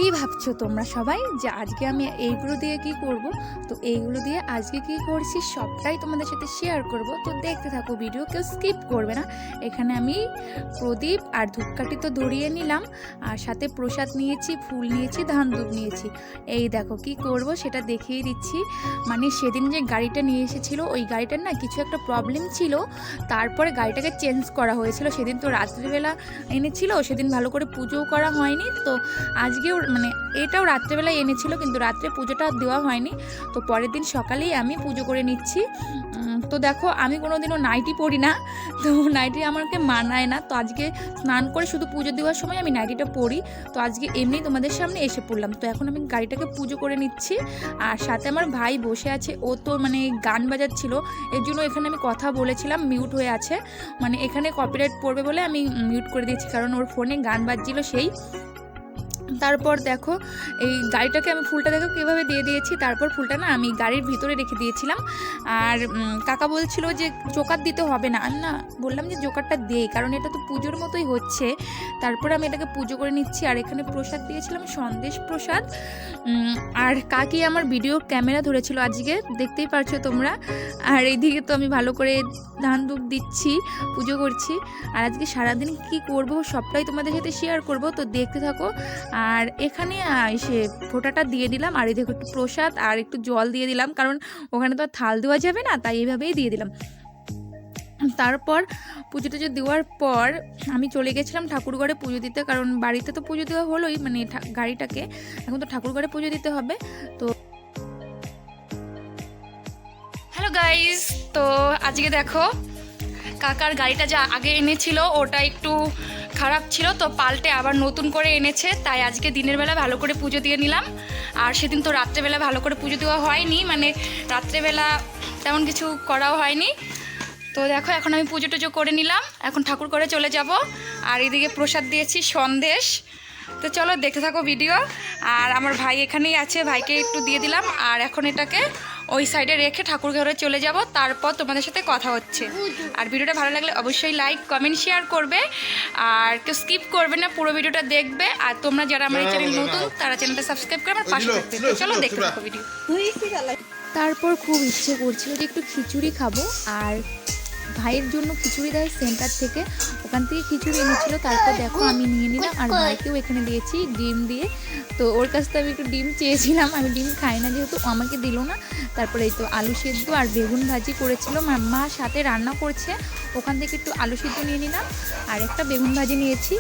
কি ভাবছো তোমরা সবাই যে আজকে আমি এইগুলো দিয়ে কি করব? তো এইগুলো দিয়ে আজকে কি করছি সবটাই তোমাদের সাথে শেয়ার করব। তো দেখতে থাকো, ভিডিও কেউ স্কিপ করবে না। এখানে আমি প্রদীপ আর ধূপকাঠি তো ধরিয়ে নিলাম, আর সাথে প্রসাদ নিয়েছি, ফুল নিয়েছি, ধান ধূপ নিয়েছি। এই দেখো কি করব সেটা দেখিয়ে দিচ্ছি। মানে সেদিন যে গাড়িটা নিয়ে এসেছিলো ওই গাড়িটার না কিছু একটা প্রবলেম ছিল, তারপরে গাড়িটাকে চেঞ্জ করা হয়েছিল। সেদিন তো রাত্রিবেলা এনেছিল, সেদিন ভালো করে পুজোও করা হয়নি। তো আজকেও মানে এটাও রাত্রেবেলায় এনেছিল, কিন্তু রাত্রে পুজোটা দেওয়া হয়নি। তো পরের দিন সকালেই আমি পুজো করে নিচ্ছি। তো দেখো আমি কোনোদিনও নাইটি পরি না, তো নাইটি আমাকে মানায় না। তো আজকে স্নান করে শুধু পুজো দেওয়ার সময় আমি নাইটিটা পরি। তো আজকে এমনি তোমাদের সামনে এসে পড়লাম। তো এখন আমি গাড়িটাকে পুজো করে নিচ্ছি, আর সাথে আমার ভাই বসে আছে। ও তো মানে গান বাজাচ্ছিল, এর জন্য এখানে আমি কথা বলেছিলাম, মিউট হয়ে আছে। মানে এখানে কপিরাইট পড়বে বলে আমি মিউট করে দিয়েছি, কারণ ওর ফোনে গান বাজছিল সেই। তারপর দেখো এই গাড়িটাকে আমি ফুলটা দেখো কীভাবে দিয়ে দিয়েছি। তারপর ফুলটা না আমি গাড়ির ভিতরে রেখে দিয়েছিলাম। আর কাকা বলছিল যে জোকার দিতে হবে না, আমি না বললাম যে জোকারটা দেই, কারণ এটা তো পুজোর মতোই হচ্ছে। তারপরে আমি এটাকে পুজো করে নিচ্ছি। আর এখানে প্রসাদ দিয়েছিলাম, সন্দেশ প্রসাদ। আর কাকি আমার ভিডিও ক্যামেরা ধরেছিল আজকে, দেখতেই পারছো তোমরা। আর এইদিকে তো আমি ভালো করে ধান ধূপ দিচ্ছি, পুজো করছি। আর আজকে সারাদিন কি করব সবটাই তোমাদের সাথে শেয়ার করব, তো দেখতে থাকো। আর এখানে এসে ফোঁটাটা দিয়ে দিলাম, আর এই দেখো একটু প্রসাদ আর একটু জল দিয়ে দিলাম, কারণ ওখানে তো আর থাল দেওয়া যাবে না, তাই এইভাবেই দিয়ে দিলাম। তারপর পুজো টুজো দেওয়ার পর আমি চলে গেছিলাম ঠাকুরঘরে পুজো দিতে, কারণ বাড়িতে তো পুজো দেওয়া হলোই, মানে গাড়িটাকে এখন তো ঠাকুরঘরে পুজো দিতে হবে। তো হ্যালো গাইস, তো আজকে দেখো কাকার গাড়িটা যা আগে এনেছিল ওটা একটু খারাপ ছিল, তো পাল্টে আবার নতুন করে এনেছে। তাই আজকে দিনের বেলা ভালো করে পুজো দিয়ে নিলাম। আর সেদিন তো রাত্রেবেলা ভালো করে পুজো দেওয়া হয়নি, মানে রাত্রেবেলা তেমন কিছু করাও হয়নি। তো দেখো এখন আমি পুজো টুজো করে নিলাম, এখন ঠাকুর করে চলে যাব। আর এদিকে প্রসাদ দিয়েছি সন্দেশ। তো চলো দেখতে থাকো ভিডিও। আর আমার ভাই এখানেই আছে, ভাইকে একটু দিয়ে দিলাম। আর এখন এটাকে ওই সাইডে রেখে ঠাকুর ঘরে চলে যাব, তারপর তোমাদের সাথে কথা হচ্ছে। আর ভিডিওটা ভালো লাগলে অবশ্যই লাইক কমেন্ট শেয়ার করবে, আর কেউ স্কিপ করবে না, পুরো ভিডিওটা দেখবে। আর তোমরা যারা আমার এই চ্যানেল নতুন তারা চ্যানেলটা সাবস্ক্রাইব করে আমার পাশে থাকবে। তো চলো দেখতে থাকো ভিডিও। তারপর খুব ইচ্ছে করছিল যে একটু খিচুড়ি খাবো, আর ভাইয়ের জন্য খিচুড়ি দেয় সেন্টার থেকে, ওখান থেকে খিচুড়ি এনেছিল। তারপর দেখো আমি নিয়ে নিলাম, আর ভাইকেও এখানে দিয়েছি ডিম দিয়ে। তো ওর কাছ থেকে আমি একটু ডিম চেয়েছিলাম, আমি ডিম খাই না যেহেতু, আমাকে দিল না। তারপরে এই তো আলু সেদ্ধ আর বেগুন ভাজি করেছিল, মা সাথে রান্না করছে, ওখান থেকে একটু আলু সেদ্ধ নিয়ে নিলাম আর একটা বেগুন ভাজি নিয়েছি।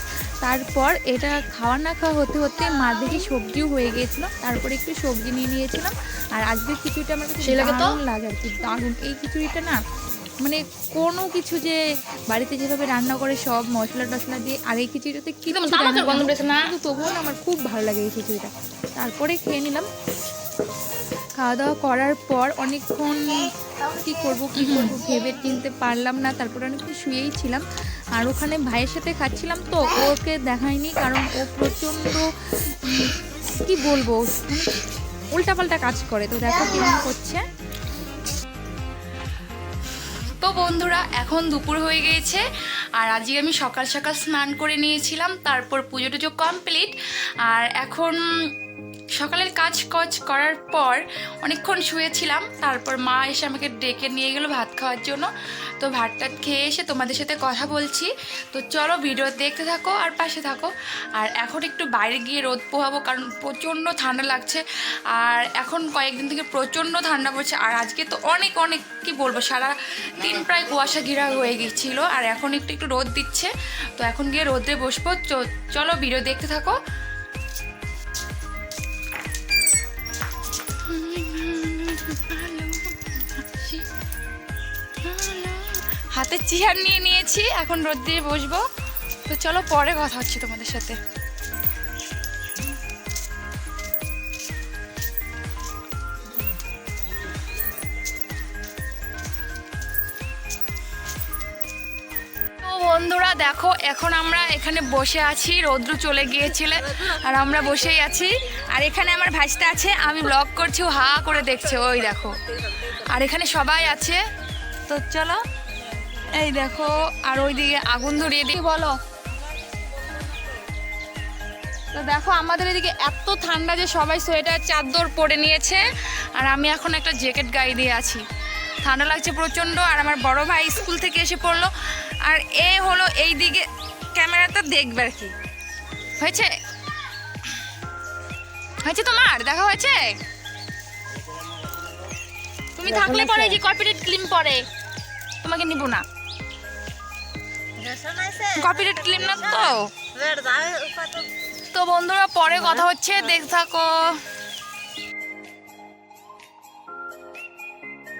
তারপর এটা খাওয়া না খাওয়া হতে হতে মা দেখি সবজিও হয়ে গিয়েছিলো, তারপরে একটু সবজি নিয়ে নিয়েছিলাম। আর আজকের খিচুড়িটা আমার কাছে দারুণ লাগে আর কি, দারুণ। এই খিচুড়িটা না মানে কোনো কিছু যে বাড়িতে যেভাবে রান্না করে সব মশলা টশলা দিয়ে, আর এই খিচুড়িটাতে কি কিন্তু তবুও আমার খুব ভালো লাগে এই খিচুড়িটা। তারপরে খেয়ে নিলাম। খাওয়া দাওয়া করার পর অনেকক্ষণ কী করবো ভেবে চিনতে পারলাম না, তারপরে অনেকক্ষণ শুয়েই ছিলাম। আর ওখানে ভাইয়ের সাথে খাচ্ছিলাম, তো ওকে দেখায়নি, কারণ ও প্রচণ্ড কি বলবো উল্টাপাল্টা কাজ করে। তো দেখো কেমন করছে। তো বন্ধুরা এখন দুপুর হয়ে গিয়েছে, আর আজকে আমি সকাল সকাল স্নান করে নিয়েছিলাম, তারপর পুজো টুজো কমপ্লিট। আর এখন সকালের কাজ করার পর অনেকক্ষণ শুয়েছিলাম, তারপর মা এসে আমাকে ডেকে নিয়ে গেলো ভাত খাওয়ার জন্য। তো ভাতটা খেয়ে এসে তোমাদের সাথে কথা বলছি। তো চলো ভিডিও দেখতে থাকো আর পাশে থাকো। আর এখন একটু বাইরে গিয়ে রোদ পোহাবো, কারণ প্রচণ্ড ঠান্ডা লাগছে। আর এখন কয়েকদিন থেকে প্রচণ্ড ঠান্ডা পড়ছে, আর আজকে তো অনেক অনেক কি বলবো, সারা দিন প্রায় কুয়াশা ঘেরা হয়ে গেছিলো। আর এখন একটু একটু রোদ দিচ্ছে, তো এখন গিয়ে রোদে বসবো। চলো ভিডিও দেখতে থাকো। হাতে চেয়ার নিয়ে নিয়েছি, এখন রোদ দিয়ে বসবো। তো চলো পরে কথা হচ্ছে তোমাদের সাথে। বন্ধুরা দেখো এখন আমরা এখানে বসে আছি, রৌদ্র চলে গিয়েছিল আর আমরা বসেই আছি। আর এখানে আমার ভাইটা আছে, আমি ব্লগ করছি, ও হা করে দেখছে, ওই দেখো। আর এখানে সবাই আছে, তো চলো এই দেখো। আর ওইদিকে আগুন ধরিয়ে দিই, বলো তো দেখো আমাদের এদিকে এত ঠান্ডা যে সবাই সোয়েটার চাদর পরে নিয়েছে, আর আমি এখন একটা জ্যাকেট গায়ে দিয়ে আছি। ঠান্ডা লাগছে প্রচণ্ড। আর আমার বড় ভাই স্কুল থেকে এসে পড়লো, আর এ হলো এই দিকে ক্যামেরাটা দেখবে আর কি। হয়েছে হয়েছে তোমার দেখা হয়েছে? তুমি থাকলে পরে যে কপিরাইট ক্লেম পরে তোমাকে নিব না। কপিরাইট ক্লেম না তো। তো বন্ধুরা পরে কথা হচ্ছে, দেখতে থাকো।